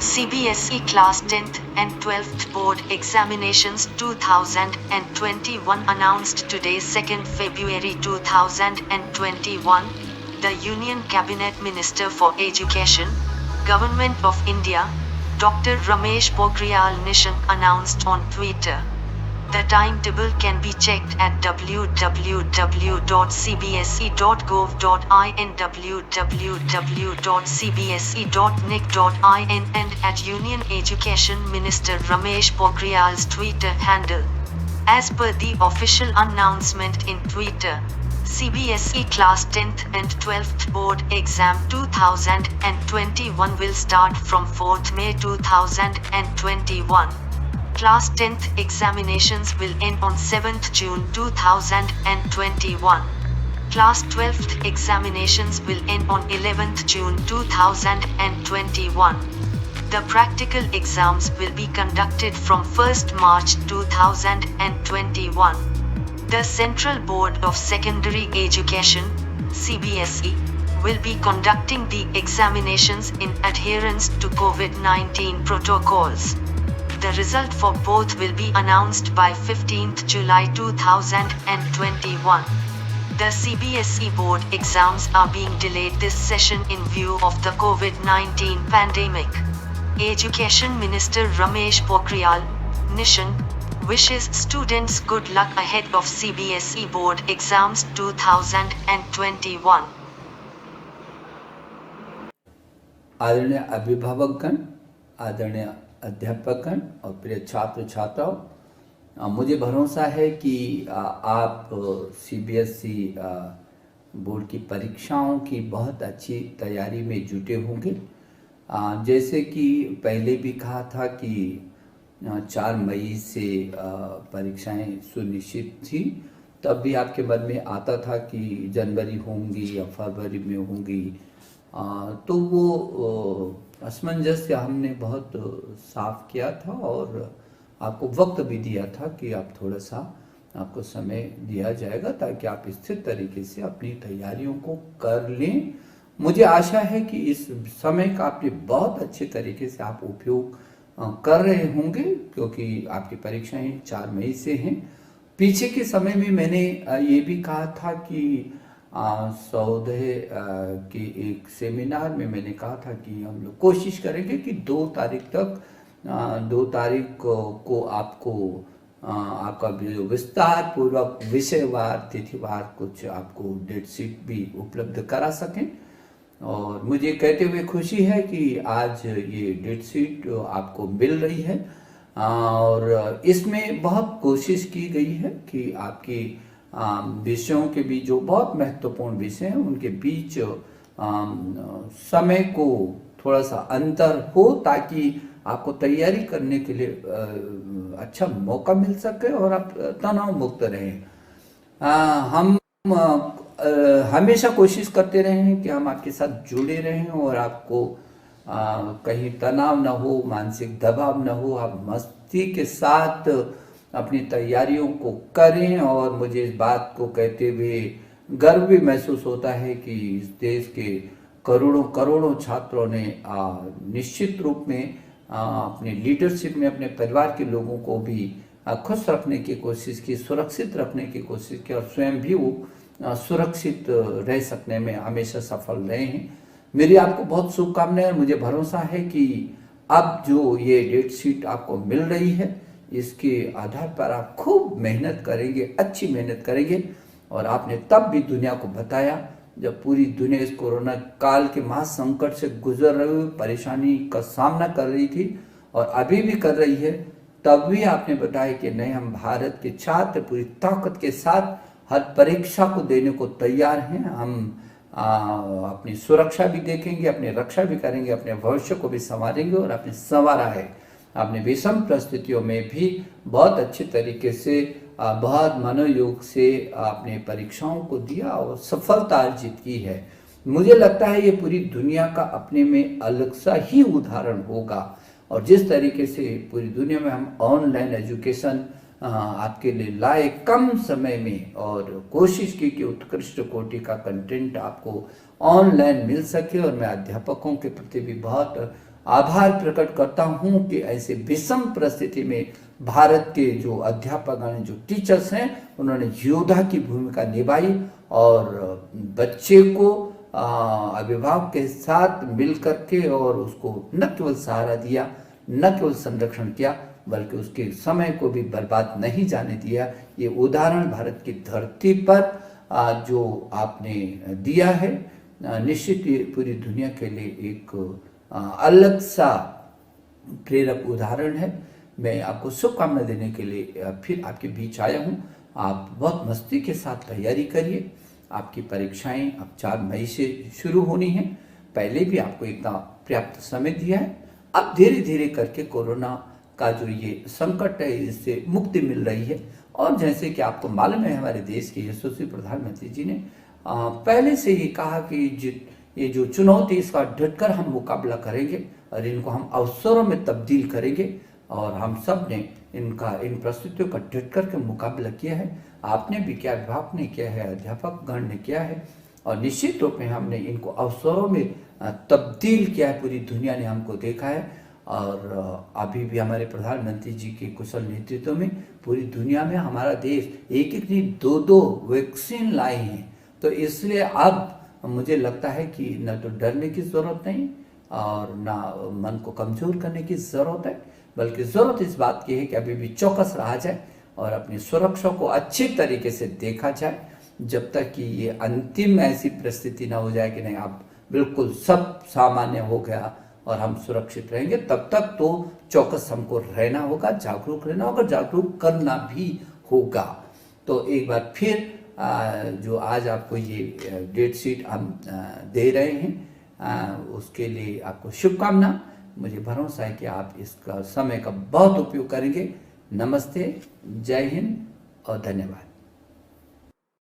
CBSE Class 10th and 12th Board Examinations 2021 announced today 2nd February 2021, the Union Cabinet Minister for Education, Government of India, Dr. Ramesh Pokhriyal Nishank announced on Twitter. The timetable can be checked at www.cbse.gov.in, www.cbse.nic.in, and at Union Education Minister Ramesh Pokhriyal's Twitter handle. As per the official announcement in Twitter, CBSE Class 10th and 12th Board Exam 2021 will start from 4th May 2021. Class 10th examinations will end on 7th June 2021. Class 12th examinations will end on 11th June 2021. The practical exams will be conducted from 1st March 2021. The Central Board of Secondary Education, CBSE, will be conducting the examinations in adherence to COVID-19 protocols. The result for both will be announced by 15th July 2021. The CBSE board exams are being delayed this session in view of the COVID-19 pandemic. Education Minister Ramesh Pokhriyal Nishank wishes students good luck ahead of CBSE board exams 2021. आदरणीय अभिभावकगण, आदरणीय अध्यापकगण और प्रिय छात्र छात्राओं, मुझे भरोसा है कि आप सीबीएसई बोर्ड की परीक्षाओं की बहुत अच्छी तैयारी में जुटे होंगे। जैसे कि पहले भी कहा था कि 4 मई से परीक्षाएं सुनिश्चित थी, तब भी आपके मन में आता था कि जनवरी होंगी या फरवरी में होंगी। तो वो असमंजस हमने बहुत साफ किया था और आपको वक्त भी दिया था कि आप थोड़ा सा आपको समय दिया जाएगा ताकि आप स्थिर तरीके से अपनी तैयारियों को कर लें। मुझे आशा है कि इस समय का आपने बहुत अच्छे तरीके से आप उपयोग कर रहे होंगे, क्योंकि आपकी परीक्षाएं 4 मई से हैं। पीछे के समय में मैंने ये भी कहा था कि सौदे के एक सेमिनार में मैंने कहा था कि हम लोग कोशिश करेंगे कि 2 तारीख तक 2 तारीख को आपको आपका विस्तार पूर्वक विषयवार तिथिवार कुछ आपको डेट शीट भी उपलब्ध करा सकें। और मुझे कहते हुए खुशी है कि आज ये डेट शीट आपको मिल रही है और इसमें बहुत कोशिश की गई है कि आपकी विषयों के बीच जो बहुत महत्वपूर्ण विषय हैं उनके बीच समय को थोड़ा सा अंतर हो ताकि आपको तैयारी करने के लिए अच्छा मौका मिल सके और आप तनाव मुक्त रहें। हम हमेशा कोशिश करते रहे हैं कि हम आपके साथ जुड़े रहें और आपको कहीं तनाव न हो, मानसिक दबाव न हो, आप मस्ती के साथ अपनी तैयारियों को करें। और मुझे इस बात को कहते हुए गर्व भी महसूस होता है कि इस देश के करोड़ों करोड़ों छात्रों ने निश्चित रूप में अपनी लीडरशिप में अपने परिवार के लोगों को भी खुश रखने की कोशिश की, सुरक्षित रखने की कोशिश की और स्वयं भी वो सुरक्षित रह सकने में हमेशा सफल रहे हैं। मेरी आपको बहुत शुभकामनाएं। मुझे भरोसा है कि अब जो ये डेट शीट आपको मिल रही है इसके आधार पर आप खूब मेहनत करेंगे, अच्छी मेहनत करेंगे। और आपने तब भी दुनिया को बताया जब पूरी दुनिया इस कोरोना काल के महासंकट से गुजर रही हुई परेशानी का सामना कर रही थी और अभी भी कर रही है, तब भी आपने बताया कि नहीं, हम भारत के छात्र पूरी ताकत के साथ हर परीक्षा को देने को तैयार हैं। हम अपनी सुरक्षा भी देखेंगे, अपनी रक्षा भी करेंगे, अपने भविष्य को भी संवारेंगे और आपने संवारा है। आपने विषम परिस्थितियों में भी बहुत अच्छे तरीके से बहुत मनोयोग से आपने परीक्षाओं को दिया और सफलता अर्जित की है। मुझे लगता है ये पूरी दुनिया का अपने में अलग सा ही उदाहरण होगा। और जिस तरीके से पूरी दुनिया में हम ऑनलाइन एजुकेशन आपके लिए लाए कम समय में और कोशिश की कि उत्कृष्ट कोटि का कंटेंट आपको ऑनलाइन मिल सके। और मैं अध्यापकों के प्रति भी बहुत आभार प्रकट करता हूं कि ऐसे विषम परिस्थिति में भारत के जो अध्यापकगण, जो टीचर्स हैं, उन्होंने योद्धा की भूमिका निभाई और बच्चे को अभिभावक के साथ मिलकर के और उसको न केवल सहारा दिया, न केवल संरक्षण किया, बल्कि उसके समय को भी बर्बाद नहीं जाने दिया। ये उदाहरण भारत की धरती पर जो आपने दिया है, निश्चित ही पूरी दुनिया के लिए एक अलग सा प्रेरक उदाहरण है। मैं आपको शुभकामना देने के लिए फिर आपके बीच आया हूँ। आप बहुत मस्ती के साथ तैयारी करिए। आपकी परीक्षाएं अब 4 मई से शुरू होनी है। पहले भी आपको इतना पर्याप्त समय दिया है। अब धीरे धीरे करके कोरोना का जो ये संकट है, इससे मुक्ति मिल रही है। और जैसे कि आपको मालूम है, हमारे देश के यशस्वी प्रधानमंत्री जी ने पहले से ही कहा कि ये जो चुनौती, इसका डटकर हम मुकाबला करेंगे और इनको हम अवसरों में तब्दील करेंगे। और हम सब ने इन परिस्थितियों का डट कर के मुकाबला किया है। आपने भी किया, अभिभावक ने किया है, अध्यापक गण ने किया है और निश्चित रूप में हमने इनको अवसरों में तब्दील किया है। पूरी दुनिया ने हमको देखा है और अभी भी हमारे प्रधानमंत्री जी के कुशल नेतृत्व में पूरी दुनिया में हमारा देश एक नहीं 2 वैक्सीन लाए हैं। तो इसलिए अब मुझे लगता है कि न तो डरने की जरूरत नहीं और ना मन को कमजोर करने की जरूरत है, बल्कि जरूरत इस बात की है कि अभी भी चौकस रहा जाए और अपनी सुरक्षा को अच्छी तरीके से देखा जाए, जब तक कि ये अंतिम ऐसी परिस्थिति ना हो जाए कि नहीं अब बिल्कुल सब सामान्य हो गया और हम सुरक्षित रहेंगे। तब तक तो चौकस हमको रहना होगा, जागरूक रहना होगा, जागरूक करना भी होगा। तो एक बार फिर जो आज आपको ये डेट शीट हम दे रहे हैं, उसके लिए आपको शुभकामना। मुझे भरोसा है कि आप इसका समय का बहुत उपयोग करेंगे। नमस्ते, जय हिंद और धन्यवाद।